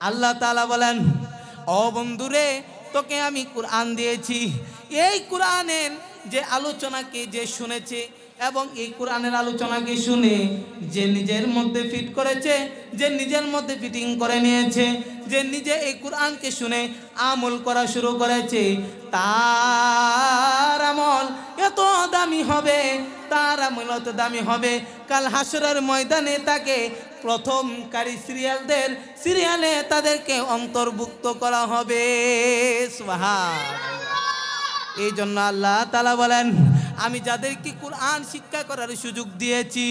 আল্লাহ তাআলা বলেন, ও বন্ধুরে, তোকে আমি কুরআন দিয়েছি। এই কুরআনের যে আলোচনাকে যে শুনেছে এবং এই কোরআনের আলোচনাকে শুনে যে নিজের মধ্যে ফিট করেছে, যে নিজের মধ্যে ফিটিং করে নিয়েছে, যে নিজে এই কোরআনকে শুনে আমল করা শুরু করেছে, তার আমল এত দামি হবে, তার আমল এত দামি হবে, কাল হাসরের ময়দানে তাকে প্রথমকারী সিরিয়ালে তাদেরকে অন্তর্ভুক্ত করা হবে। সুবহানাল্লাহ। এই জন্য আল্লাহ তাআলা বলেন, আমি যাদেরকে কোরআন শিক্ষা করার সুযোগ দিয়েছি,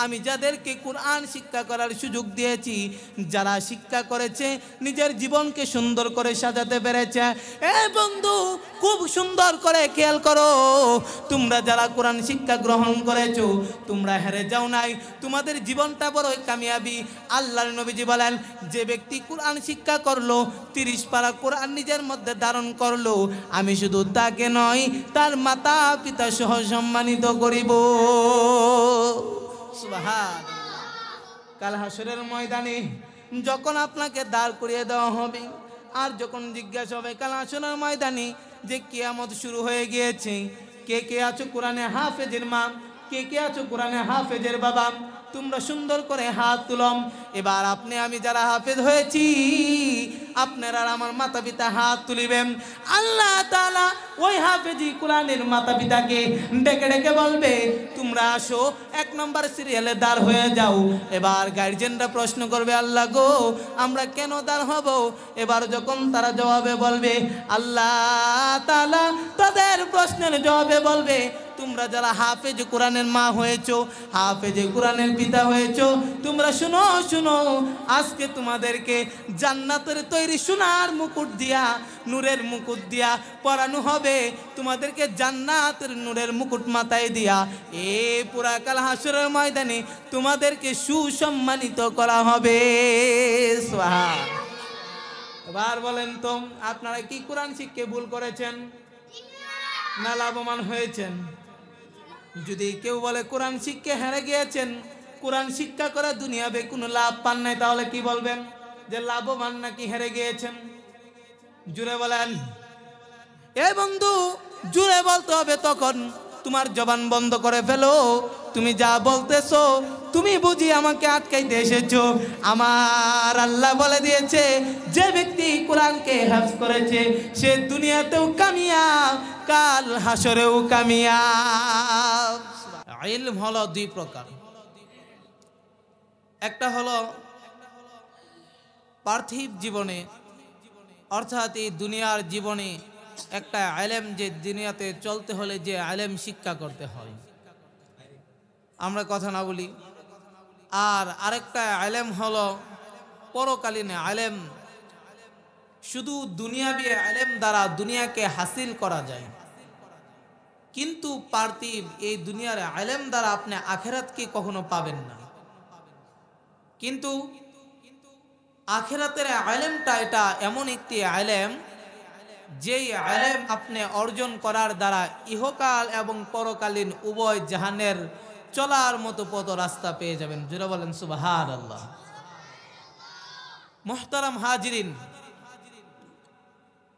আমি যাদেরকে কোরআন শিক্ষা করার সুযোগ দিয়েছি, যারা শিক্ষা করেছে নিজের জীবনকে সুন্দর করে সাজাতে পেরেছে। এ বন্ধু, খুব সুন্দর করে খেয়াল করো, তোমরা যারা কোরআন শিক্ষা গ্রহণ করেছো তোমরা হেরে যাও নাই, তোমাদের জীবনটা বড়ই কামিয়াবি। আল্লাহর নবীজি বলেন, যে ব্যক্তি কোরআন শিক্ষা করলো, 30 পারা কোরআন নিজের মধ্যে ধারণ করলো, আমি শুধু তাকে নয় তার মাতা পিতা সহ সম্মানিত করিব। সুবহানাল্লাহ। কাল হাসরের ময়দানে যখন আপনাকে দাঁড় করিয়ে দেওয়া হবে, আর যখন জিজ্ঞাসা হবে কাল হাসরের ময়দানে যে কিয়ামত শুরু হয়ে গিয়েছে, কে কে আছো কোরআনে হাফেজের মা, কে কে আছো কোরআনে হাফেজের বাবা, তোমরা সুন্দর করে হাত তুলম। এবার আপনি আমি যারা হাফেজ হয়েছি, আপনারা আমার মাতা পিতা হাত তুলিবেন। আল্লাহ তাআলা ওই হাফেজি কোরআনের মাতা পিতাকে ডেকে ডেকে বলবে, তোমরা আসো 1 নম্বর সিরিয়ালে দাঁড় হয়ে যাও। এবার গার্জিয়ানরা প্রশ্ন করবে, আল্লাহ গো, আমরা কেন দাঁড় হব? এবার যখন তারা জবাবে বলবে, আল্লাহ তাআলা তাদের প্রশ্নের জবাবে বলবে, তোমরা যারা হাফেজ কোরআনের মা হয়েছো, হাফেজ কোরআনের পিতা হয়েছো, তোমরা শুনো শুনো, আজকে তোমাদেরকে জান্নাতের তৈরি সোনার মুকুট দিয়া, নূরের মুকুট দিয়া পরানো হবে, তোমাদেরকে জান্নাতের নূরের মুকুট মাথায় দিয়া এই পুরা কাল হাসরের ময়দানে তোমাদেরকে সুসম্মানিত করা হবে। সুবহানাল্লাহ। এবার বলেন তো, আপনারা কি কোরআন শিখে ভুল করেছেন না লাভবান হয়েছেন? যদি কেউ বলে কোরআন শিক্ষা হেরে গিয়েছেন, কোরআন শিক্ষা করে দুনিয়াবে কোনো লাভ পান নাই, তাহলে কি বলবেন? যে লাভবান নাকি হেরে গিয়েছেন? জুড়ে বলেন। এ বন্ধু, জুড়ে বলতে হবে। তখন তোমার জবান বন্ধ করে ফেলো। তুমি যা বলতেছো তুমি বুঝি আমাকে আটকাইতে এসেছো। আমার আল্লাহ বলে দিয়েছে, যে ব্যক্তি কোরআনকে হাফেজ করেছে সে দুনিয়াতেও কামিয়াব, কাল হাসরেও কামিয়াব। ইলম হলো 2 প্রকার। একটা হলো পার্থিব জীবনে, অর্থাৎ এই দুনিয়ার জীবনে একটা ইলম, যে দুনিয়াতে চলতে হলে যে ইলম শিক্ষা করতে হয়, আমরা কথা না বলি। আর আরেকটা ইলম হলো পরকালীন ইলম। শুধু দুনিয়াবি ইলম দ্বারা দুনিয়াকে হাসিল করা যায়, কিন্তু পার্থিব এই দুনিয়ার ইলম দ্বারা আপনি আখিরাতকে কখনো পাবেন না। কিন্তু আখিরাতের ইলমটা এটা এমন একটি ইলম, যেই ইলম আপনি অর্জন করার দ্বারা ইহকাল এবং পরকালীন উভয় জাহানের চলার মতো পথ রাস্তা পেয়ে যাবেন। যারা বলেন সুবহানাল্লাহ। মুহতারাম হাজিরিন,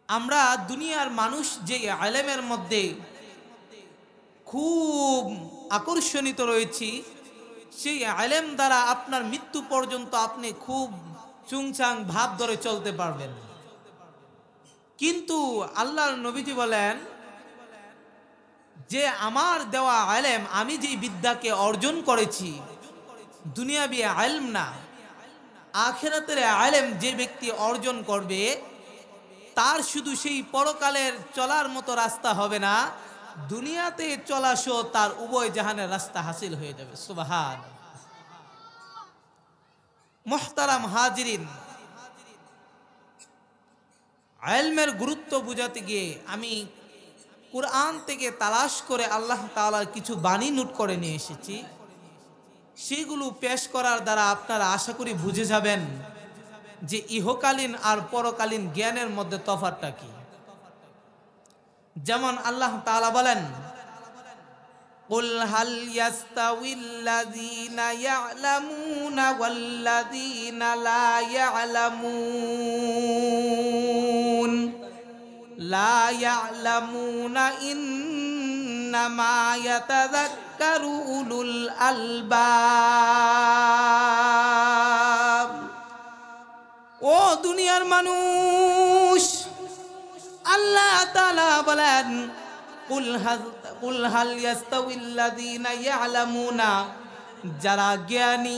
আমরা দুনিয়ার মানুষ যে ইলমের মধ্যে খুব আকর্ষণিত রয়েছি, সেই ইলম দ্বারা আপনার মৃত্যু পর্যন্ত আপনি খুব চুংচাং ভাব ধরে চলতে পারবেন। কিন্তু আল্লাহর নবীজি বলেন যে আমার দেওয়া ইলম, আমি যে বিদ্যাকে অর্জন করেছি, দুনিয়াবি ইলম না, আখিরাতের ইলম যে ব্যক্তি অর্জন করবে তার শুধু সেই পরকালের চলার মতো রাস্তা হবে না, দুনিয়াতে চলাসহ তার উভয় জাহানের রাস্তা হাসিল হয়ে যাবে। সুবহানাল্লাহ। মুহতারাম হাজিরিন, ইলমের গুরুত্ব বুঝাতে গিয়ে আমি কুরআন থেকে তালাশ করে আল্লাহ তাআলার কিছু বাণী নোট করে নিয়ে এসেছি। সেগুলো পেশ করার দ্বারা আপনারা আশা করি বুঝে যাবেন যে ইহকালীন আর পরকালীন জ্ঞানের মধ্যে তফাৎটা কি। যেমন আল্লাহ তাআলা বলেন, কুল হাল ইয়াস্তাউিল্লাযীনা ইয়া'লামুনা ওয়াল্লাযীনা লা ইয়া'লামুন লা ইয়া'লামুনা ইন্নামা ইয়াতাযাক্কারু উলুল আলবাব। ও দুনিয়ার মানুষ, আল্লাহ তাআলা বলেন কুল হাল ইয়াস্তাউিল্লাযীনা ইয়া'লামুনা, যারা জ্ঞানী,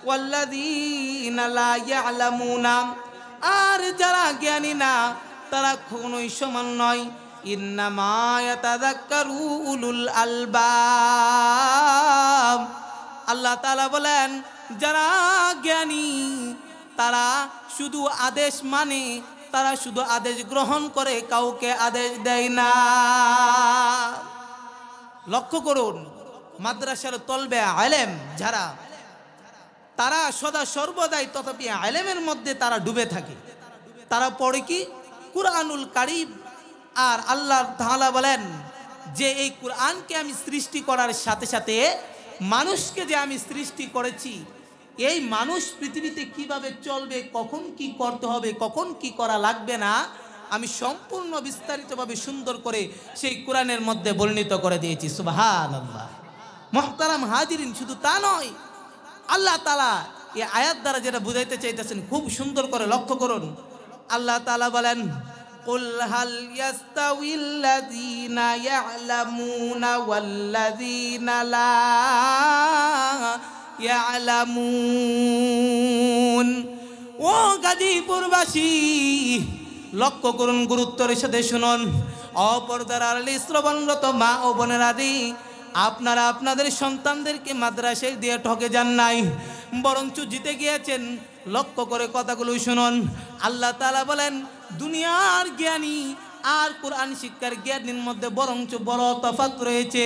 ওয়াল্লাযীনা লা ইয়া'লামুনা, আর যারা জ্ঞানী না তারা কখনোই সমান নয়। ইন্নামা ইয়াতাযাক্কারু উলুল আলবাব। আল্লাহ তাআলা বলেন যারা জ্ঞানী তারা শুধু আদেশ মানে, তারা শুধু আদেশ গ্রহণ করে, কাউকে আদেশ দেয় না। লক্ষ্য করুন, মাদ্রাসার তলবে আলেম যারা, তারা সদা সর্বদাই তথাপি আলেমের মধ্যে তারা ডুবে থাকে। তারা পড়ে কি? কুরআনুল কারীম। আর আল্লাহ তাআলা বলেন যে এই কুরআনকে আমি সৃষ্টি করার সাথে সাথে মানুষকে যে আমি সৃষ্টি করেছি, এই মানুষ পৃথিবীতে কিভাবে চলবে, কখন কি করতে হবে, কখন কি করা লাগবে না, আমি সম্পূর্ণ বিস্তারিতভাবে সুন্দর করে সেই কোরআনের মধ্যে বর্ণিত করে দিয়েছি। সুবহানাল্লাহ। মুহতারাম হাজিরিন, শুধু তা নয়, আল্লাহ তাআলা এই আয়াত দ্বারা যেটা বুঝাইতে চাইতেছেন খুব সুন্দর করে লক্ষ্য করুন। আল্লাহ তাআলা বলেন কুল হাল ইয়াস্তাউিল্লাযীনা ইয়া'লামুনা ওয়াল্লাযীনা লা ইয়া'লামুন। ও গাজীপুরবাসী, লক্ষ্য করুন, গুরুত্বের সাথে শুনুন। অপরদার আড়ালে শ্রবণরত মা ও বোনেরা, আপনারা আপনাদের সন্তানদেরকে মাদ্রাসায় দিয়ে ঠকে যান নাই, বরঞ্চ জিতে গিয়েছেন। লক্ষ্য করে কথাগুলো শুনুন। আল্লাহ তাআলা বলেন দুনিয়ার জ্ঞানী আর কোরআন শিক্ষার জ্ঞানীর মধ্যে বরঞ্চ বড় তফাৎ রয়েছে।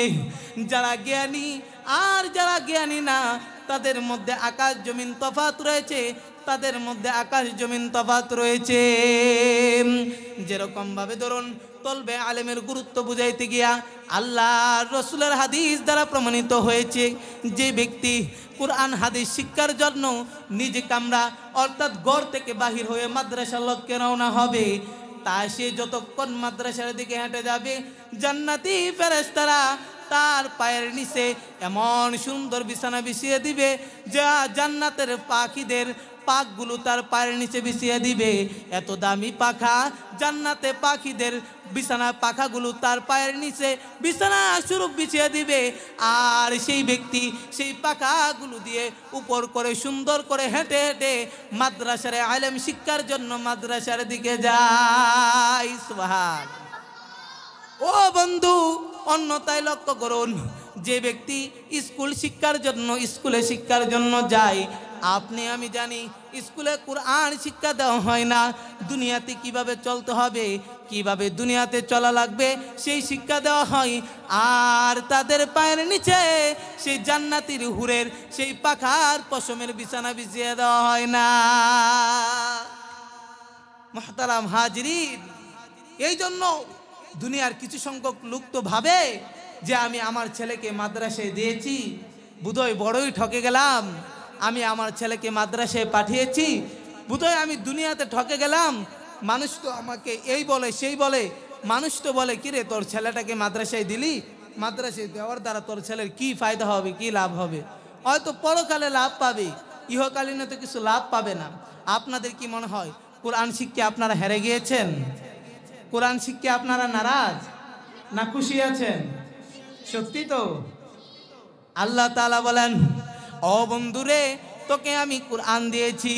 যারা জ্ঞানী আর যারা জ্ঞানী না, তাদের মধ্যে আকাশ জমিন তফাৎ রয়েছে, তাদের মধ্যে আকাশ জমিন তফাৎ রয়েছে। যেরকম ভাবে ধরুন, তলবে আলেমের গুরুত্ব বুঝাইতে গিয়া আল্লাহর রাসূলের হাদিস দ্বারা প্রমাণিত হয়েছে, যে ব্যক্তি কুরআন হাদিস শিক্ষার জন্য নিজে কামরা অর্থাৎ ঘর থেকে বাহির হয়ে মাদ্রাসার লক্ষ্যে রওনা হবে, তা সে যতক্ষণ মাদ্রাসার দিকে হেঁটে যাবে, জান্নাতি ফেরেশতারা তার পায়ের নিচে এমন সুন্দর বিছানা বিছিয়ে দিবে, যা জান্নাতের পাখিদের পাখগুলো তার পায়ের নিচে বিছিয়ে দিবে। এত দামি পাখা, জান্নাতে পাখিদের বিছানা পাখাগুলো তার পায়ের নিচে বিছানা স্বরূপ বিছিয়ে দিবে। আর সেই ব্যক্তি সেই পাখাগুলো দিয়ে উপর করে সুন্দর করে হেঁটে হেঁটে মাদ্রাসার আলেম শিক্ষার জন্য মাদ্রাসার দিকে যায়। সুবহানাল্লাহ। ও বন্ধু, অন্যথায় লক্ষ্য করুন, যে ব্যক্তি স্কুল শিক্ষার জন্য স্কুলে শিক্ষার জন্য যায়, আপনি আমি জানি স্কুলে কুরআন শিক্ষা দেওয়া হয় না। দুনিয়াতে কিভাবে চলতে হবে, কিভাবে দুনিয়াতে চলা লাগবে, সেই শিক্ষা দেওয়া হয়। আর তাদের পায়ের নিচে সেই জান্নাতির হুরের সেই পাখার পশমের বিছানা বিছিয়ে দেওয়া হয় না। মুহতারাম হাজিরিন, এই জন্য দুনিয়ার কিছু সংখ্যক লোক তো ভাবে যে আমি আমার ছেলেকে মাদ্রাসায় দিয়েছি, বোধহয় বড়ই ঠকে গেলাম, আমি আমার ছেলেকে মাদ্রাসায় পাঠিয়েছি, বোধহয় আমি দুনিয়াতে ঠকে গেলাম। মানুষ তো আমাকে এই বলে সেই বলে, মানুষ তো বলে কিরে তোর ছেলেটাকে মাদ্রাসায় দিলি, মাদ্রাসায় দেওয়ার দ্বারা তোর ছেলের কি ফায়দা হবে, কি লাভ হবে? হয়তো পরকালে লাভ পাবে, ইহকালীনে তো কিছু লাভ পাবে না। আপনাদের কি মনে হয় কোরআন শিক্ষা আপনারা হেরে গিয়েছেন? কোরআন শিক্ষা আপনারা নারাজ না খুশি আছেন? সত্যি তো। আল্লাহ তাআলা বলেন ও বন্ধুরে, তোকে আমি কোরআন দিয়েছি,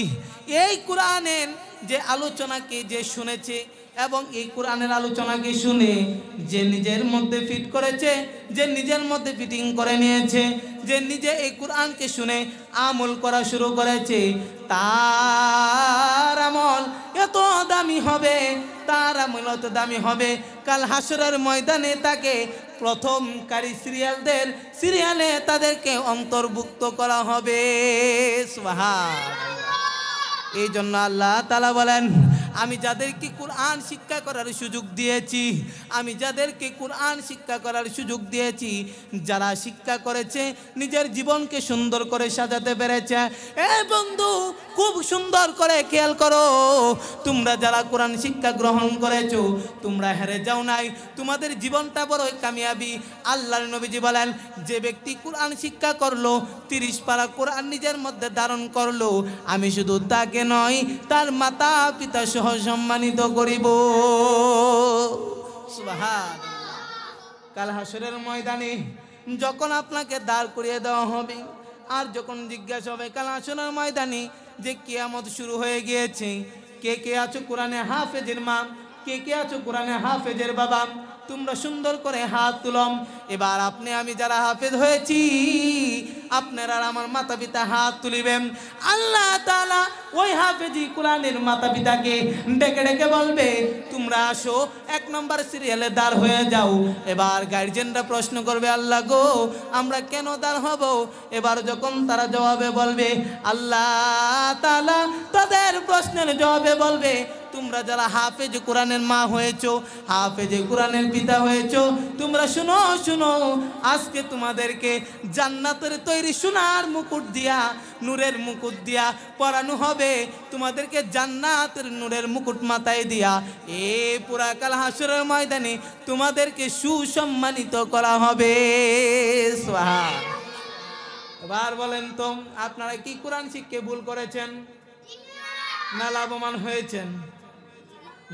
এই কোরআনের যে আলোচনাকে যে শুনেছে এবং এই কোরআনের আলোচনাকে শুনে যে নিজের মধ্যে ফিট করেছে, যে নিজের মধ্যে ফিটিং করে নিয়েছে, যে নিজে এই কোরআনকে শুনে আমল করা শুরু করেছে, তার আমল এত দামি হবে, তার আমল এত দামি হবে, কাল হাসরের ময়দানে তাকে প্রথমকারী সিরিয়ালে তাদেরকে অন্তর্ভুক্ত করা হবে। সুবহানাল্লাহ। এই জন্য আল্লাহ তাআলা বলেন আমি যাদেরকে কুরআন শিক্ষা করার সুযোগ দিয়েছি, আমি যাদেরকে কুরআন শিক্ষা করার সুযোগ দিয়েছি, যারা শিক্ষা করেছে নিজের জীবনকে সুন্দর করে সাজাতে পেরেছে। এ বন্ধু, খুব সুন্দর করে খেয়াল করো, তোমরা যারা কোরআন শিক্ষা গ্রহণ করেছো তোমরা হেরে যাও নাই, তোমাদের জীবনটা বড়ই কামিয়াবি। আল্লাহর নবীজি বলেন, যে ব্যক্তি কোরআন শিক্ষা করলো, 30 পারা কোরআন নিজের মধ্যে ধারণ করলো, আমি শুধু তাকে নয় তার মাতা পিতা সহ সম্মানিত করিব। সুবহানাল্লাহ। কাল হাসরের ময়দানে যখন আপনাকে দাঁড় করিয়ে দেওয়া হবে, আর যখন জিজ্ঞাসা হবে কাল হাসরের ময়দানে যে কিয়ামত শুরু হয়ে গিয়েছে, কে কে আছো কোরআনে হাফেজের মা, কে কে আছো কোরআনে হাফেজের বাবা, তোমরা সুন্দর করে হাত তুলম। এবার আপনি আমি যারা হাফেজ হয়েছি, আপনারা আমার মাতা পিতা হাত তুলিবেন। আল্লাহ তাআলা ওই হাফেজি কোরআনের মাতা পিতাকে ডেকে ডেকে বলবে, তোমরা আসো 1 নম্বর সিরিয়ালে দাঁড় হয়ে যাও। এবার গার্জিয়ানরা প্রশ্ন করবে, আল্লাহ গো, আমরা কেন দাঁড় হব? এবার যখন তারা জবাবে বলবে, আল্লাহ তাআলা তাদের প্রশ্নের জবাবে বলবে, তোমরা যারা হাফেজ কোরআনের মা হয়েছো, হাফেজ কোরআনের পিতা হয়েছো, তোমরা শুনো শুনো, আজকে তোমাদেরকে জান্নাতের তৈরি সোনার মুকুট দিয়া, নূরের মুকুট দিয়া পরানো হবে, তোমাদেরকে জান্নাতের নূরের মুকুট মাথায় দিয়া এই পুরা কাল হাসরের ময়দানে তোমাদেরকে সুসম্মানিত করা হবে। এবার বলেন তো, আপনারা কি কোরআন শিখে ভুল করেছেন না লাভবান হয়েছেন?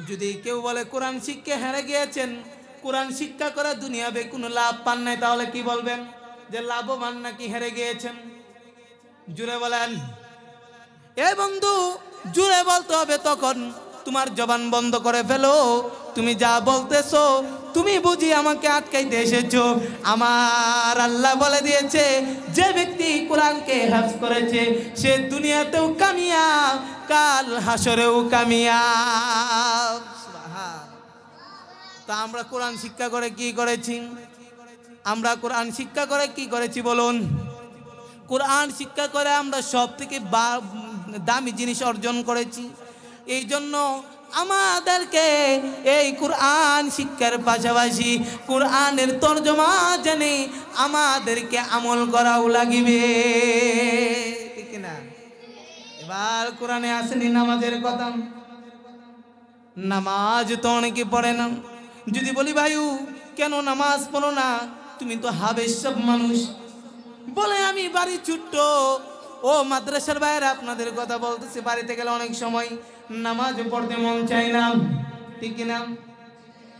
যদি কেউ বলে কোরআন শিক্ষা হেরে গিয়েছেন, কোরআন শিক্ষা করা দুনিয়াবে কোনো লাভ পান নাই, তাহলে কি বলবেন? যে লাভবান নাকি হেরে গিয়েছেন? জুড়ে বলেন। এ বন্ধু, জুড়ে বলতে হবে। তখন তোমার জবান বন্ধ করে ফেলো। তুমি যা বলতেছো তুমি বুঝি আমাকে আটকাইতে এসেছো। আমার আল্লাহ বলে দিয়েছে, যে ব্যক্তি কোরআনকে হাফেজ করেছে সে দুনিয়াতেও কামিয়াব, কাল হাসরেও কামিয়াব। তা আমরা কোরআন শিক্ষা করে কি করেছি? আমরা কোরআন শিক্ষা করে কি করেছি বলুন? কোরআন শিক্ষা করে আমরা সব থেকে দামি জিনিস অর্জন করেছি। এই জন্য আমাদেরকে এই কোরআন শিক্ষার পাশাপাশি কোরআনের তরজমা জেনে আমাদেরকে আমল করাও লাগিবে, ঠিক না? এবার কোরআনে আসেনি নামাজের কথা। নামাজ তো অনেকে পড়ে না। যদি বলি ভাইউ কেন নামাজ পড়ো না, তুমি তো হাবেশ সব মানুষ, বলে আমি বাড়ি ছোট্ট। ও মাদ্রাসার বাইরে আপনাদের কথা বলতেছি, বাড়িতে গেলে অনেক সময় নামাজ পড়তে মন চায় না, ঠিক না?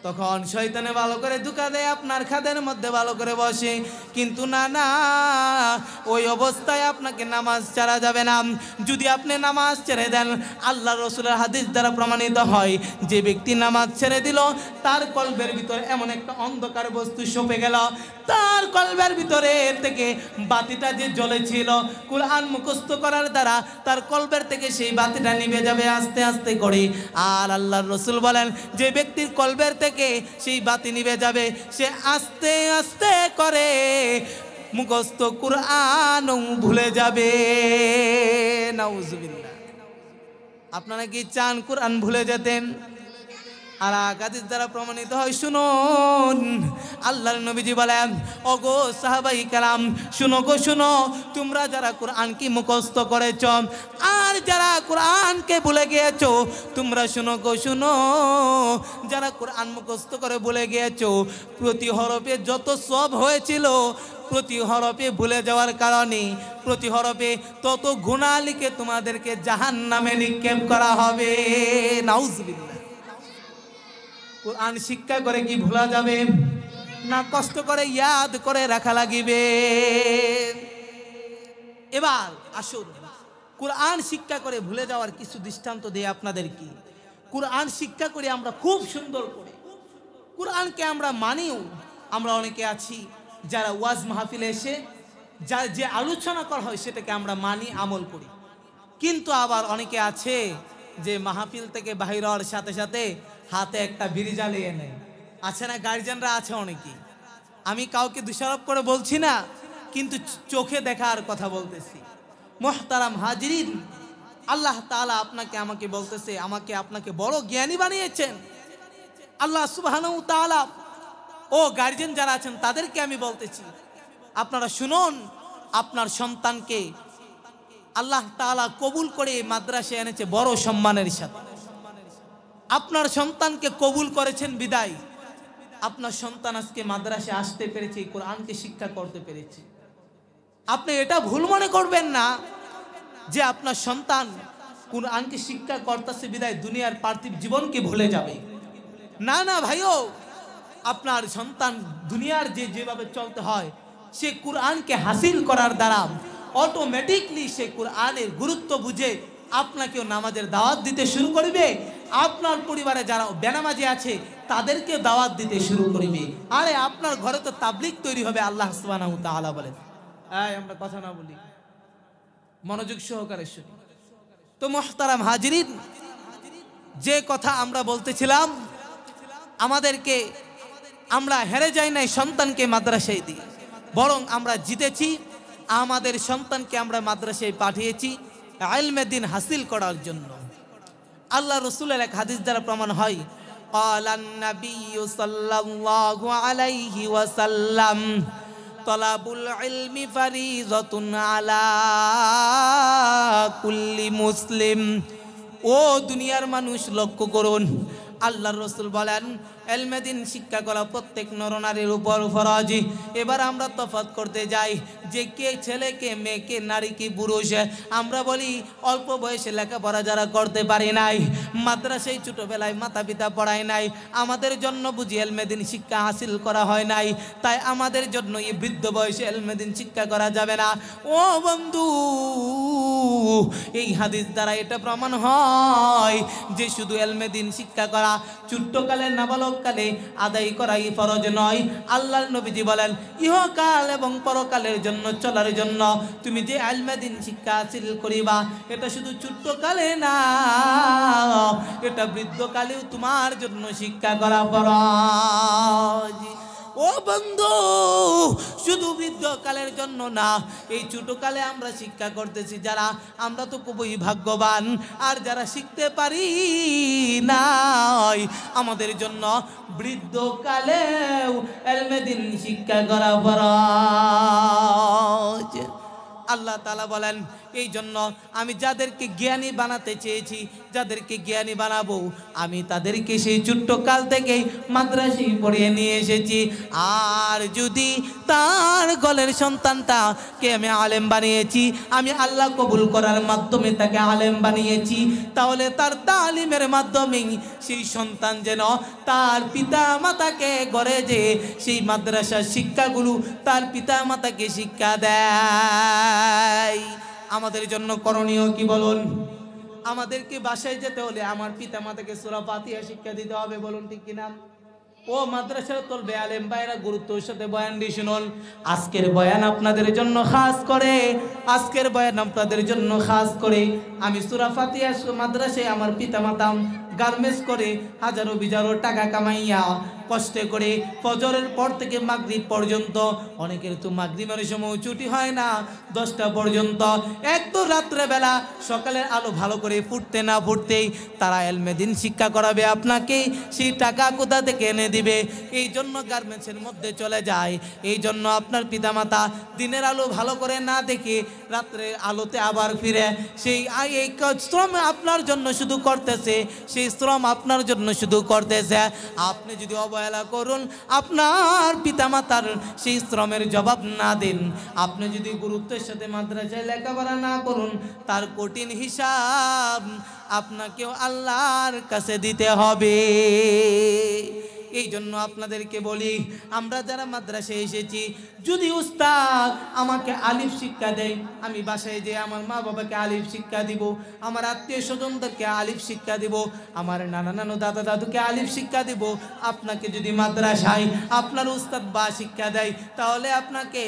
তখন শয়তানে ভালো করে ধোঁকা দেয়, আপনার খাদের মধ্যে ভালো করে বসে। কিন্তু না না, ওই অবস্থায় আপনাকে নামাজ ছাড়া যাবে না। যদি আপনি নামাজ ছেড়ে দেন, আল্লাহ রসুলের হাদিস দ্বারা প্রমাণিত হয়, যে ব্যক্তি নামাজ ছেড়ে দিল তার কলবের ভিতরে এমন একটা অন্ধকার বস্তু সপে গেল, তার কলবের ভিতরে থেকে বাতিটা যে জ্বলেছিল কুরআন মুখস্থ করার দ্বারা তার কলবের থেকে সেই বাতিটা নিভে যাবে আস্তে আস্তে করে। আর আল্লাহর রসুল বলেন, যে ব্যক্তির কলবের থেকে সেই বাতি নিভে যাবে সে আস্তে আস্তে করে মুখস্থ কুরআন ভুলে যাবে। নাউজুবিল্লাহ। আপনারা কি চান কুরআন ভুলে যেতেন? আর হাদিস দ্বারা প্রমাণিত হয়, শুনুন, আল্লাহর নবীজি বলেন, ওগো সাহাবাই কেরাম, শুনো গো শুনো, তোমরা যারা কোরআন কি মুখস্থ করেছ আর যারা কোরআনকে ভুলে গিয়েছো, তোমরা শুনো গো শুনো, যারা কোরআন মুখস্থ করে ভুলে গিয়েছো, প্রতি হরফে যত সওয়াব হয়েছিল, প্রতি হরফে ভুলে যাওয়ার কারণে প্রতি হরফে তত গুনাহ লিখে তোমাদেরকে জাহান্নামে নিক্ষেপ করা হবে। নাউজুবিল্লাহ। কোরআন শিক্ষা করে কি ভোলা যাবে না? কষ্ট করে ইয়াদ করে রাখা লাগিবে। এবার আসুন, কোরআন শিক্ষা করে ভুলে যাওয়ার কিছু দৃষ্টান্ত দিয়ে আপনাদের কি। কোরআন শিক্ষা করে আমরা খুব সুন্দর করে কোরআনকে আমরা মানিও। আমরা অনেকে আছি যারা ওয়াজ মাহফিলে এসে যা যে আলোচনা করা হয় সেটাকে আমরা মানি, আমল করি। কিন্তু আবার অনেকে আছে যে মাহফিল থেকে বাহির হওয়ার সাথে সাথে হাতে একটা বিড়ি জ্বালিয়ে নেয়। আছে না? গার্জিয়ানরা আছে অনেকেই। আমি কাউকে দোষারোপ করে বলছি না, কিন্তু চোখে দেখার কথা বলতেছি। মুহতারাম হাজিরিন, আল্লাহ তাআলা আপনাকে আমাকে বলতেছে, আমাকে আপনাকে বড় জ্ঞানী বানিয়েছেন আল্লাহ সুবহানাহু ওয়া তাআলা। ও গার্জিয়ান যারা আছেন তাদেরকে আমি বলতেছি, আপনারা শুনুন, আপনার সন্তানকে আল্লাহ তাআলা কবুল করে মাদ্রাসায় এনেছে বড় সম্মানের সাথে। আপনার সন্তানকে কবুল করেছেন বিদায় আপনার সন্তান আজকে মাদ্রাসায় আসতে পেরেছে, কোরআনকে শিক্ষা করতে পেরেছে। আপনি এটা ভুল মনে করবেন না যে আপনার সন্তান কোরআনকে শিক্ষা করতেছে বিদায় দুনিয়ার পার্থিব জীবনকে ভুলে যাবে। না না ভাইও, আপনার সন্তান দুনিয়ার যেভাবে চলতে হয় সে কোরআনকে হাসিল করার দ্বারা অটোমেটিকলি সে কোরআনের গুরুত্ব বুঝে আপনাকেও নামাজের দাওয়াত দিতে শুরু করবে। আপনার পরিবারে যারা বেনামাজি আছে তাদেরকে দাওয়াত দিতে শুরু করবে। আরে আপনার ঘরে তো তাবলীগ তৈরি হবে। আল্লাহ সুবহানাহু ওয়া তাআলা বলেন, আমরা কথা না বলি, মনোযোগ সহকারে শুনি। তো মুহতারাম হাজিরিন, যে কথা আমরা বলতেছিলাম, আমরা হেরে যাই নাই সন্তানকে মাদ্রাসায় দিয়ে, বরং আমরা জিতেছি। আমাদের সন্তানকে আমরা মাদ্রাসায় পাঠিয়েছি ইলমে দ্বীন হাসিল করার জন্য। আল্লাহ রাসূলের এক হাদিস দ্বারা প্রমাণ হয়, ক্বালান নাবিয়্যু সাল্লাল্লাহু আলাইহি ওয়াসাল্লাম তালাবুল ইলমি ফারিযাতুন আলা কুল্লি মুসলিম। ও দুনিয়ার মানুষ লক্ষ্য করুন, আল্লাহর রাসূল বলেন ইলমে দ্বীন শিক্ষা করা প্রত্যেক নরনারীর উপর ফরজ। এবার আমরা তফাৎ করতে যাই যে কে ছেলে, কে মেয়ে, কে নারী, কে পুরুষ। আমরা বলি অল্প বয়সে লেখাপড়া যারা করতে পারি নাই, মাদ্রাসায় ছোটবেলায় মাতা পিতা পড়ায় নাই, আমাদের জন্য বুঝি ইলমে দ্বীন শিক্ষা হাসিল করা হয় নাই, তাই আমাদের জন্য এই বৃদ্ধ বয়সে ইলমে দ্বীন শিক্ষা করা যাবে না। ও বন্ধু, এই হাদিস দ্বারা এটা প্রমাণ হয় যে শুধু ইলমে দ্বীন শিক্ষা করা ছোট্টকালে নাবালককালে আদায় করাই ফরজ নয়। আল্লাহর নবীজি বলেন ইহকাল এবং পরকালের জন্য চলার জন্য তুমি যে ইলমে দ্বীন শিক্ষা হাসিল করিবা, এটা শুধু ছোট্টকালে না, এটা বৃদ্ধকালেও তোমার জন্য শিক্ষা করা ফরজ। ও বন্ধু, শুধু বৃদ্ধকালের জন্য না, এই ছোটকালে আমরা শিক্ষা করতেছি যারা, আমরা তো খুবই ভাগ্যবান। আর যারা শিখতে পারি নাই, আমাদের জন্য বৃদ্ধকালেও ইলমে দ্বীন শিক্ষা করা ফরজ। আল্লাহ তাআলা বলেন, এই জন্য আমি যাদেরকে জ্ঞানী বানাতে চেয়েছি, যাদেরকে জ্ঞানী বানাবো, আমি তাদেরকে সেই ছোট্ট কাল থেকেই মাদ্রাসায় পড়িয়ে নিয়ে এসেছি। আর যদি তার গলের সন্তানটাকে আমি আলেম বানিয়েছি, আমি আল্লাহ কবুল করার মাধ্যমে তাকে আলেম বানিয়েছি, তাহলে তার তালিমের মাধ্যমে সেই সন্তান যেন তার পিতা মাতাকে ঘরে যে সেই মাদ্রাসার শিক্ষাগুলো তার পিতা মাতাকে শিক্ষা দেয়। আমাদের জন্য করণীয় কি বলুন? আমাদেরকে বাসায় যেতে হলে আমার পিতা মাতাকে সূরা ফাতিহা শিক্ষা দিতে হবে, বলুন ঠিক কিনা? ও মাদ্রাসার তলবে আলেম ভাইরা, গুরুত্বের সাথে বয়ানটি শুনুন। আজকের বয়ান আপনাদের জন্য খাস করে, আজকের বয়ান আপনাদের জন্য খাস করে। আমি সূরা ফাতিহা মাদ্রাসায় আমার পিতা মাতা গার্মেন্টস করে হাজারো বিজারো টাকা কামাইয়া কষ্টে করে ফজরের পর থেকে মাগরিব পর্যন্ত, অনেকের তো মাগরিবের সময় ছুটি হয় না 10টা পর্যন্ত, একদম রাত্রেবেলা সকালের আলো ভালো করে ফুটতে না ফুটতেই তারা ইলমে দ্বীন শিক্ষা করাবে আপনাকে। সেই টাকা কোথা থেকে এনে দিবে? এই জন্য গার্মেন্টসের মধ্যে চলে যায়। এই জন্য আপনার পিতামাতা দিনের আলো ভালো করে না দেখে রাত্রে আলোতে আবার ফিরে সেই এই শ্রম আপনার জন্য শুধু করতেছে, সেই শ্রম আপনার জন্য শুধু করতেছে। আপনি যদি অবহেলা করুন, আপনার পিতামাতার সেই শ্রমের জবাব না দেন, আপনি যদি গুরুত্বের সাথে মাদ্রাসায় লেখাপড়া না করুন, তার কঠিন হিসাব আপনাকেও আল্লাহর কাছে দিতে হবে। এই জন্য আপনাদেরকে বলি, আমরা যারা মাদ্রাসায় এসেছি, যদি উস্তাদ আমাকে আলিফ শিক্ষা দেয়, আমি বাসায় যেয়ে আমার মা বাবাকে আলিফ শিক্ষা দিব, আমার আত্মীয় স্বজনদেরকে আলিফ শিক্ষা দিব, আমার নানা নানু দাদা দাদুকে আলিফ শিক্ষা দিব। আপনাকে যদি মাদ্রাসায় আপনার উস্তাদ বা শিক্ষা দেয়, তাহলে আপনাকে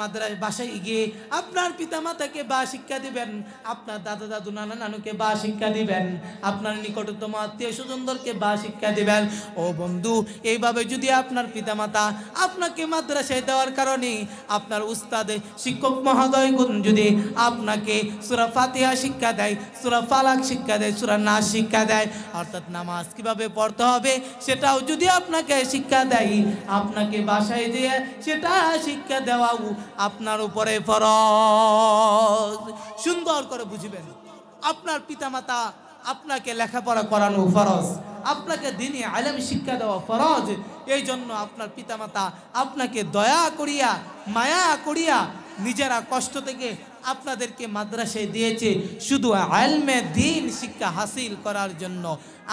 মাদ্রাসা বাসায় গিয়ে আপনার পিতামাতাকে বা শিক্ষা দিবেন, আপনার দাদা দাদু নানা নানুকে বা শিক্ষা দিবেন, আপনার নিকটতম আত্মীয় স্বজনদেরকে বা শিক্ষা দিবেন। ও বন্ধু, এইভাবে যদি আপনার পিতামাতা আপনাকে মাদ্রাসায় দেওয়ার কারণে আপনার উস্তাদে শিক্ষক মহোদয়গণ যদি আপনাকে সূরা ফাতিহা শিক্ষা দেয়, সূরা ফালাক শিক্ষা দেয়, সূরা নাস শিক্ষা দেয়, অর্থাৎ নামাজ কিভাবে পড়তে হবে সেটাও যদি আপনাকে শিক্ষা দেয়, আপনাকে বাসায় দিয়ে সেটা শিক্ষা দেওয়াও আপনার উপরে ফরজ। সুন্দর করে বুঝবেন, আপনার পিতামাতা আপনাকে লেখাপড়া করানো ফরজ, আপনাকে দ্বীনি ইলম শিক্ষা দেওয়া ফরজ। এই জন্য আপনার পিতামাতা আপনাকে দয়া করিয়া মায়া করিয়া নিজেরা কষ্ট থেকে আপনাদেরকে মাদ্রাসায় দিয়েছে শুধু ইলমে দ্বীন শিক্ষা হাসিল করার জন্য।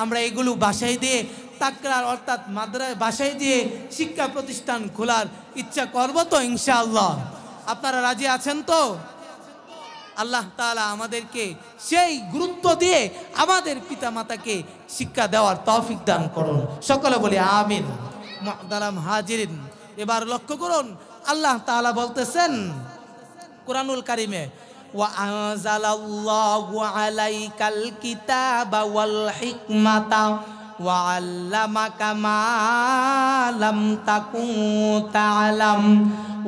আমরা এগুলো বাসায় দিয়ে তাকরার অর্থাৎ বাসায় দিয়ে শিক্ষা প্রতিষ্ঠান খোলার ইচ্ছা করব তো ইনশাআল্লাহ। আপনারা রাজি আছেন তো? আল্লাহ তাআলা আমাদেরকে সেই গুরুত্ব দিয়ে আমাদের পিতামাতাকে শিক্ষা দেওয়ার তৌফিক দান করুন। সকলে বলি আমিন। মুহতারাম হাজিরিন, এবার লক্ষ্য করুন, আল্লাহ তাআলা বলতেছেন কুরআনুল কারীমে, ওয়া আনজালাল্লাহু আলাইকাল কিতাবা ওয়াল হিকমাতা ওয়া আল্লামাকা মা লাম তাকুন তা'লাম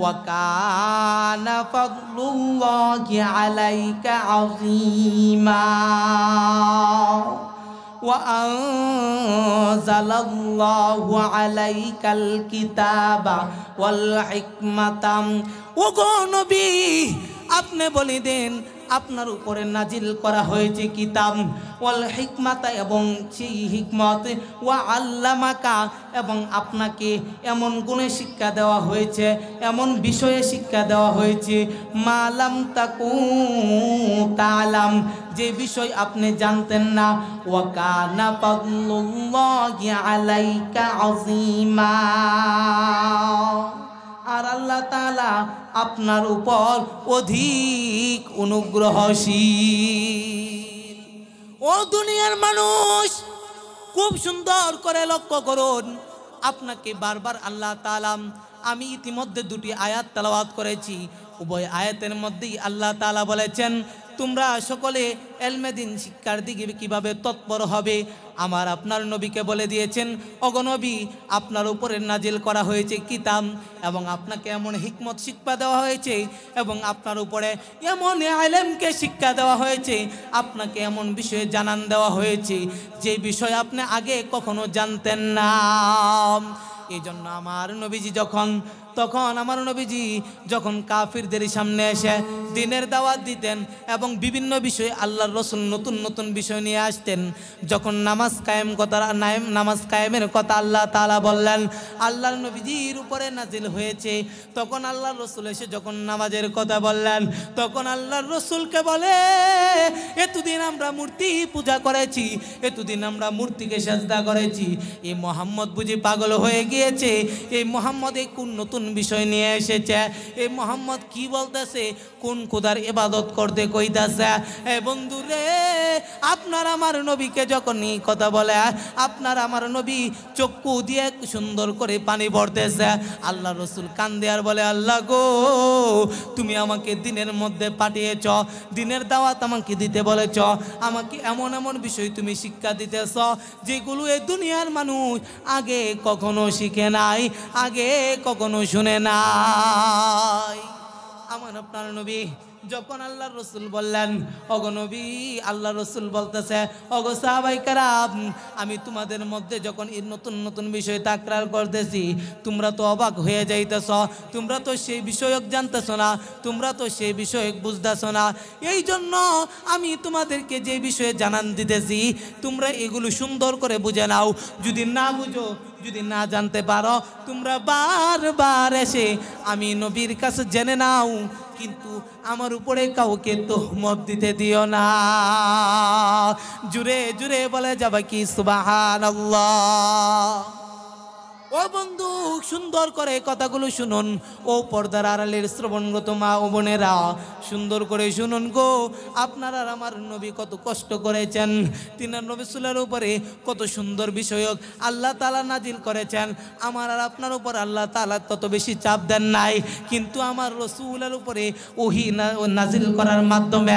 ওয়া কানা ফাদলুল্লাহি আলাইকা আযীমা। ওয়া আনজালাল্লাহু আলাইকাল কিতাবা ওয়াল হিকমাতা। ওগো নবী, আপনি বলে দেন আপনার উপরে নাজিল করা হয়েছে কিতাব, ওয়াল হিকমাতা এবং সেই হিকমত, ওয়া আল্লামাকা এবং আপনাকে এমন গুণে শিক্ষা দেওয়া হয়েছে, এমন বিষয়ে শিক্ষা দেওয়া হয়েছে, মা লাম তাকুন তা'লাম যে বিষয় আপনি জানতেন না, ওয়া কানা ফাদলুল্লাহি আলাইকা আযীমা। আর আল্লাহ তাআলা আপনার উপর অধিক অনুগ্রহশীল। ও দুনিয়ার মানুষ, খুব সুন্দর করে লক্ষ্য করুন, আপনাকে বারবার আল্লাহ তাআলা, আমি ইতিমধ্যে দুটি আয়াত তেলাওয়াত করেছি, উভয় আয়াতের মধ্যেই আল্লাহ তাআলা বলেছেন তোমরা সকলে ইলমে দ্বীন শিক্ষার দিকে কিভাবে তৎপর হবে। আমার আপনার নবীকে বলে দিয়েছেন, ওগো নবী, আপনার উপরে নাজিল করা হয়েছে কিতাব এবং আপনাকে এমন হিকমত শিক্ষা দেওয়া হয়েছে এবং আপনার উপরে এমন ইলমকে শিক্ষা দেওয়া হয়েছে, আপনাকে এমন বিষয়ে জানান দেওয়া হয়েছে যে বিষয় আপনি আগে কখনো জানতেন না। এই জন্য আমার নবীজি যখন কাফিরদের সামনে এসে দ্বীনের দাওয়াত দিতেন এবং বিভিন্ন বিষয়ে আল্লাহর রাসূল নতুন নতুন বিষয় নিয়ে আসতেন, যখন নামাজ কায়েমের কথা আল্লাহ তাআলা বললেন, আল্লাহর নবীজির উপরে নাজিল হয়েছে, তখন আল্লাহর রাসূল এসে যখন নামাজের কথা বললেন, তখন আল্লাহর রাসূলকে বলে, এতদিন আমরা মূর্তি পূজা করেছি, এতদিন আমরা মূর্তিকে সেজদা করেছি, এই মুহাম্মদ বুঝি পাগল হয়ে গিয়েছে, এই মুহাম্মদ কোন নতুন বিষয় নিয়ে এসেছে, এই মুহাম্মদ কি বলতেছে, কোন খোদার ইবাদত করতে কইতাছে। বন্ধু রে, আপনার আমার নবীকে যখন এই কথা বলে, আপনার আমার নবী চক্ষু দিয়ে সুন্দর করে পানি পড়তেছে, আল্লাহ রাসূল কান্দে আর বলে, আল্লাহ গো, তুমি আমাকে দ্বীনের মধ্যে পাঠিয়েছ, দ্বীনের দাওয়াত আমাকে দিতে বলেছ, আমাকে এমন এমন বিষয় তুমি শিক্ষা দিতেছ যেগুলো এই দুনিয়ার মানুষ আগে কখনো শিখে নাই, আগে কখনো শুনে নাই। আমার আপনার নবী যখন আল্লাহর রাসূল বললেন, ওগো নবী, আল্লাহর রাসূল বলতেছে, ওগো সাহাবায়ে কেরাম, আমি তোমাদের মধ্যে যখন এই নতুন নতুন বিষয় তাকরার করতেছি, তোমরা তো অবাক হয়ে যাইতেছ, তোমরা তো সেই বিষয়ক জানতেছ না, তোমরা তো সেই বিষয়ক বুঝতেছ না। এই জন্য আমি তোমাদেরকে যে বিষয়ে জানান দিতেছি, তোমরা এগুলো সুন্দর করে বুঝে নাও। যদি না বুঝো, যদি না জানতে পারো, তোমরা বারবার এসে আমি নবীর কাছে জেনে নাও, কিন্তু আমার উপরে কাউকে তোহমত দিতে দিও না। জুড়ে জুড়ে বলে যাবে কি সুবহানাল্লাহ। ও বন্ধু, সুন্দর করে কথাগুলো শুনুন। ও পর্দার আড়ালের শ্রবণগত মা ও বোনেরা, সুন্দর করে শুনুন গো। আপনারা আর আমার নবী কত কষ্ট করেছেন, তিনার নবী রাসূলের উপরে কত সুন্দর বিষয়ক আল্লাহ তাআলা নাজিল করেছেন। আমার আর আপনার উপর আল্লাহ তাআলা তত বেশি চাপ দেন নাই, কিন্তু আমার রাসূলের উপরে ওহী নাজিল করার মাধ্যমে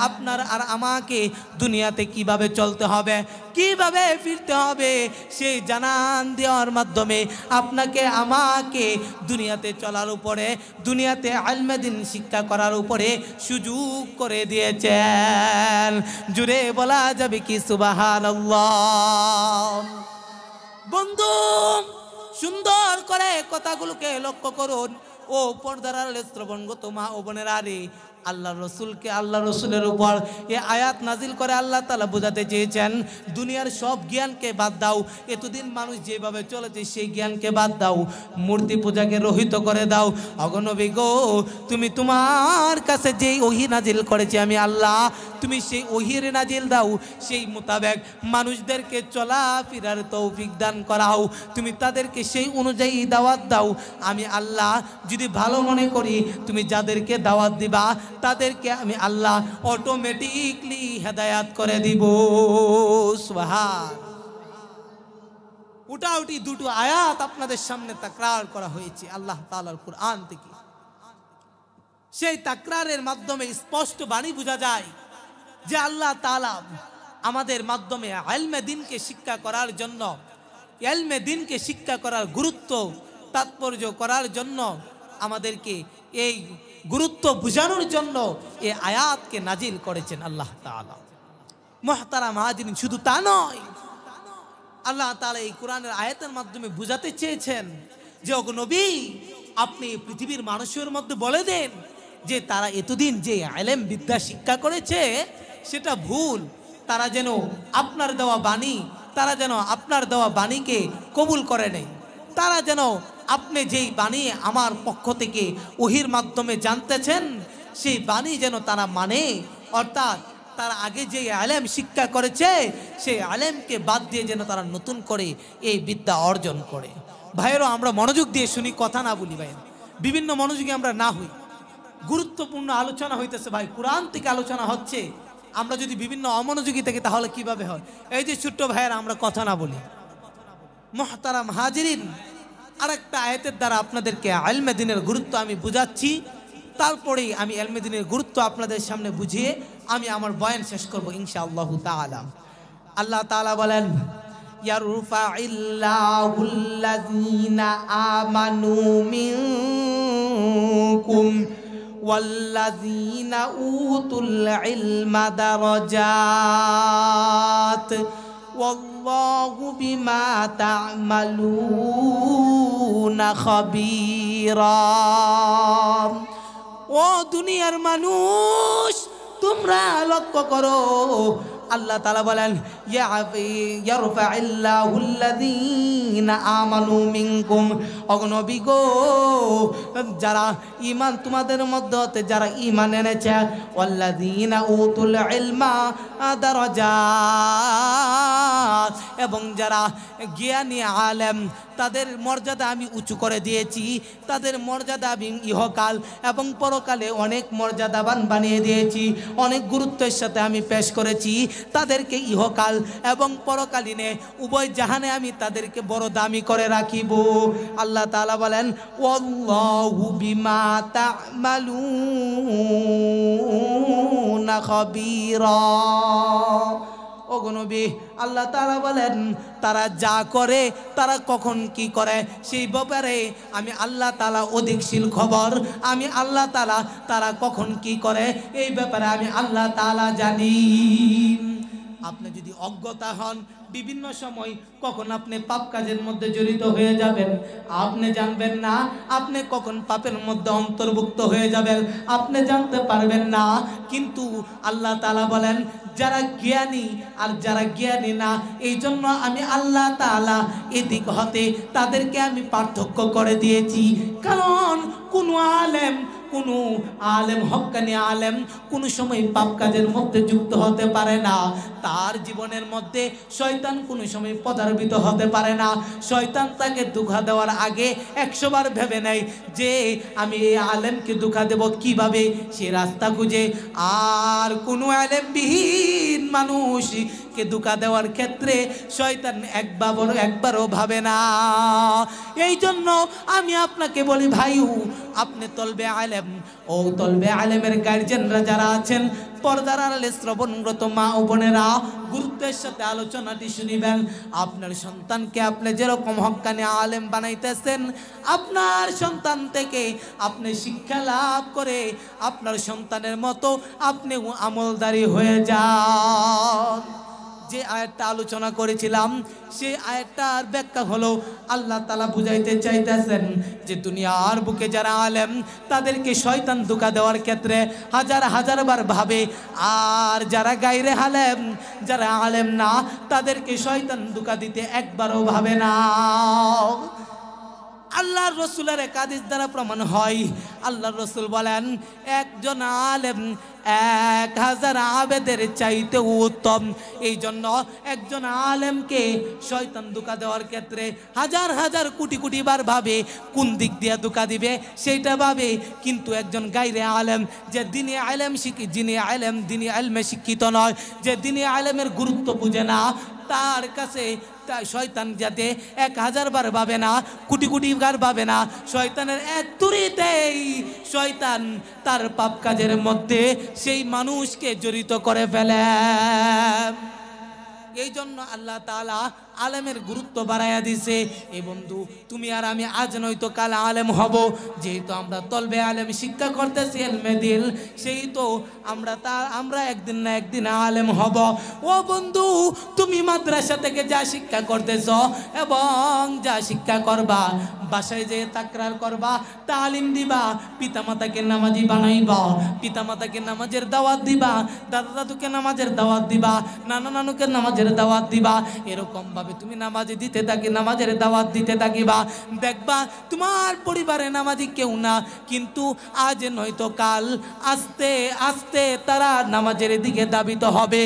আপনার আর আমাকে দুনিয়াতে কিভাবে চলতে হবে, কিভাবে ফিরতে হবে, সেই জানান দেওয়ার মাধ্যমে আপনাকে আমাকে দুনিয়াতে চলার উপরে, দুনিয়াতে ইলমে দ্বীন শিক্ষা করার উপরে সুযোগ করে দিয়েছেন। জুড়ে বলা যাবে কি সুবহানাল্লাহ। বন্ধু, সুন্দর করে কথাগুলোকে লক্ষ্য করুন। ও পর্দার আড়ালে শ্রবণগত মা ও বোনেরা রে, আল্লাহ রসুলকে, আল্লাহ রসুলের উপর এ আয়াত নাজিল করে আল্লাহ তাআলা বোঝাতে চেয়েছেন, দুনিয়ার সব জ্ঞানকে বাদ দাও। এতদিন মানুষ যেভাবে চলেছে সেই জ্ঞানকে বাদ দাও, মূর্তি পূজাকে রহিত করে দাও। অগনবী গো, তুমি তোমার কাছে যেই ওহী নাজিল করেছি আমি আল্লাহ, তুমি সেই ওহীর নাজিল দাও, সেই মোতাবেক মানুষদেরকে চলাফেরার তৌফিক দান করাও। তুমি তাদেরকে সেই অনুযায়ী দাওয়াত দাও। আমি আল্লাহ যদি ভালো মনে করি, তুমি যাদেরকে দাওয়াত দিবা তাদেরকে আমি আল্লাহ অটোমেটিকলি হেদায়াত করে দিব। সুবহান। উঠাউটি দুটো আয়াত আপনাদের সামনে তাকরার করা হয়েছে আল্লাহ তাআলার কুরআন থেকে। সেই তাকরারের মাধ্যমে স্পষ্ট বাণী বোঝা যায় যে আল্লাহ তাআলা আমাদের মাধ্যমে ইলমে দ্বীনকে শিক্ষা করার জন্য, ইলমে দ্বীনকে শিক্ষা করার গুরুত্ব তাৎপর্য করার জন্য, আমাদেরকে এই গুরুত্ব বোঝানোর জন্য এই আয়াতকে নাজিল করেছেন আল্লাহ তাআলা। মুহতারাম হাজিরিন, শুধু তা নয়, আল্লাহ তাআলা এই কোরআনের আয়াতের মাধ্যমে বুঝাতে চেয়েছেন যে ওগো নবী, আপনি পৃথিবীর মানুষের মধ্যে বলে দেন যে তারা এতদিন যে ইলম বিদ্যা শিক্ষা করেছে সেটা ভুল। তারা যেন আপনার দেওয়া বাণী, তারা যেন আপনার দেওয়া বাণীকে কবুল করে নেয়। তারা যেন আপনি যেই বাণী আমার পক্ষ থেকে ওহীর মাধ্যমে জানতেছেন সেই বাণী যেন তারা মানে, অর্থাৎ তারা আগে যে ইলম শিক্ষা করেছে সেই ইলমকে বাদ দিয়ে যেন তারা নতুন করে এই বিদ্যা অর্জন করে। ভাইয়েরও আমরা মনোযোগ দিয়ে শুনি, কথা না বলি ভাই, বিভিন্ন মনোযোগী আমরা না হই। গুরুত্বপূর্ণ আলোচনা হইতেছে ভাই, কোরআন থেকে আলোচনা হচ্ছে, আমরা যদি বিভিন্ন অমনোযোগী থেকে তাহলে কিভাবে হয়? এই যে ছোট্ট ভাইয়েরা আমরা কথা না বলি। মুহতারাম হাজিরিন, আরেকটা আয়াতের দ্বারা আপনাদেরকে ইলমে দ্বীনের গুরুত্ব আমি বুঝাচ্ছি, তারপরেই আমি ইলমে দ্বীনের গুরুত্ব আপনাদের সামনে বুঝিয়ে আমি আমার বয়ান শেষ করব ইনশাআল্লাহু তাআলা। আল্লাহ তাআলা বলেন, ইয়ারফাইল্লাহুল্লাযীনা আমানু মিনকুম ওয়াল্লাযীনা উতুল ইলমা দারাজাত ওয়াল্লাহু বিমা তা'মালুনা খাবীরা। ও দুনিয়ার মানুষ, তোমরা লক্ষ্য করো, আল্লাহ তাআলা বলেন, ইয়ারফাইল্লাহুল্লাযীনা আমানু মিনকুম, অগনবী গো, যারা ঈমান তোমাদের মধ্যে হতে যারা ঈমান এনেছে, ওয়াল্লাযীনা উতুল ইলমা দারাজাত, এবং যারা জ্ঞানী আলেম তাদের মর্যাদা আমি উঁচু করে দিয়েছি, তাদের মর্যাদা আমি ইহকাল এবং পরকালে অনেক মর্যাদাবান বানিয়ে দিয়েছি, অনেক গুরুত্বের সাথে আমি পেশ করেছি। তাদেরকে ইহকাল এবং পরকালীনে উভয় জাহানে আমি তাদেরকে বড় দামি করে রাখিব। আল্লাহ তাআলা বলেন, ওয়াল্লাহু বিমা তা'মালুনা খাবীরা। ওগো নবী, আল্লাহ তাআলা বলেন, তারা যা করে, তারা কখন কি করে সেই ব্যাপারে আমি আল্লাহ তাআলা অধিকশীল খবর। আমি আল্লাহ তাআলা তারা কখন কি করে এই ব্যাপারে আমি আল্লাহ তাআলা জানি। আপনি যদি অজ্ঞতা হন, বিভিন্ন সময় কখন আপনি পাপ কাজের মধ্যে জড়িত হয়ে যাবেন আপনি জানবেন না, আপনি কখন পাপের মধ্যে অন্তর্ভুক্ত হয়ে যাবেন আপনি জানতে পারবেন না। কিন্তু আল্লাহ তাআলা বলেন, যারা জ্ঞানী আর যারা জ্ঞানী না, এই জন্য আমি আল্লাহ তাআলা এদিক হতে তাদেরকে আমি পার্থক্য করে দিয়েছি। কারণ কোন আলেম কোনো আলেম, হক্কানি আলেম কোনো সময় পাপ কাজের মধ্যে যুক্ত হতে পারে না। তার জীবনের মধ্যে শয়তান কোনো সময় পদার্পিত হতে পারে না। শয়তান তাকে ধোঁকা দেওয়ার আগে 100 বার ভেবে নেয় যে আমি এই আলেমকে ধোঁকা দেব কিভাবে, সে রাস্তা খুঁজে। আর কোনো আলেমবিহীন মানুষকে ধোঁকা দেওয়ার ক্ষেত্রে শয়তান একবারও ভাবে না। এই জন্য আমি আপনাকে বলি ভাইও, আপনি তলবে আলেম, ও তলবে আলেমের গার্জেনরা যারা আছেন, পর্দার আড়ালে শ্রবণরত মা ও বোনেরা, গুরুত্বের সাথে আলোচনাটি শুনিবেন। আপনার সন্তানকে আপনি যেরকম হক্কানি আলেম বানাইতেছেন, আপনার সন্তান থেকে আপনি শিক্ষা লাভ করে আপনার সন্তানের মতো আপনিও আমলদারি হয়ে যান। যে আয়াতটা আলোচনা করেছিলাম সেই আয়াতটার ব্যাখ্যা হলো আল্লাহ তাআলা বুঝাইতে চাইতেছেন যে দুনিয়ার বুকে যারা আলেম তাদেরকে শয়তান ধোঁকা দেওয়ার ক্ষেত্রে হাজার হাজার বার ভাবে, আর যারা গায়রে আলেম, যারা আলেম না, তাদেরকে শয়তান ধোঁকা দিতে একবারও ভাবে না। আল্লাহর রসুলের এক হাদিস দ্বারা প্রমাণ হয়। আল্লাহর রসুল বলেন, একজন আলেম 1000 আবেদের চাইতে উত্তম। এই জন্য একজন আলেমকে শয়তান ধোঁকা দেওয়ার ক্ষেত্রে হাজার হাজার কোটি কোটি বার ভাবে কোন দিক দিয়ে ধোঁকা দিবে সেইটা ভাবে। কিন্তু একজন গায়রে আলেম, যে দিনে আলেম যিনি আলেম দিনী আলেমে শিক্ষিত নয়, যে দিনী আলেমের গুরুত্ব বুঝে না, তার কাছে শয়তান যাতে 1000 বার ভাবে না, কোটি কোটি বার ভাবে না। শয়তানের এক তুড়িতেই শয়তান তার পাপ কাজের মধ্যে সেই মানুষকে জড়িত করে ফেলে। এই জন্য আল্লাহ তাআলা আলেমের গুরুত্ব বাড়াইয়া দিছে। এই বন্ধু, তুমি আর আমি আজ নয়তো কাল আলেম হব। যেহেতু আমরা তলবে আলেম শিক্ষা করতেছি এলমে দিল, সেই তো আমরা একদিন না একদিন আলেম হব। ও বন্ধু, তুমি মাদ্রাসা থেকে যা শিক্ষা করতেছ এবং যা শিক্ষা করবা, বাসায় যেয়ে তাকরার করবা, তালিম দিবা, পিতামাতাকে নামাজি বানাইবা, পিতামাতাকে নামাজের দাওয়াত দিবা, দাদা দাদুকে নামাজের দাওয়াত দিবা, নানা নানুকে নামাজের দাওয়াত দিবা। এরকম ভাবে তুমি নামাজ দিতে থাকি, নামাজের দাওয়াত দিতে থাকিবা, দেখবা তোমার পরিবারে নামাজি কেউ না, কিন্তু আজ নয়তো কাল আস্তে আস্তে তারা নামাজের দিকে দাবিত হবে।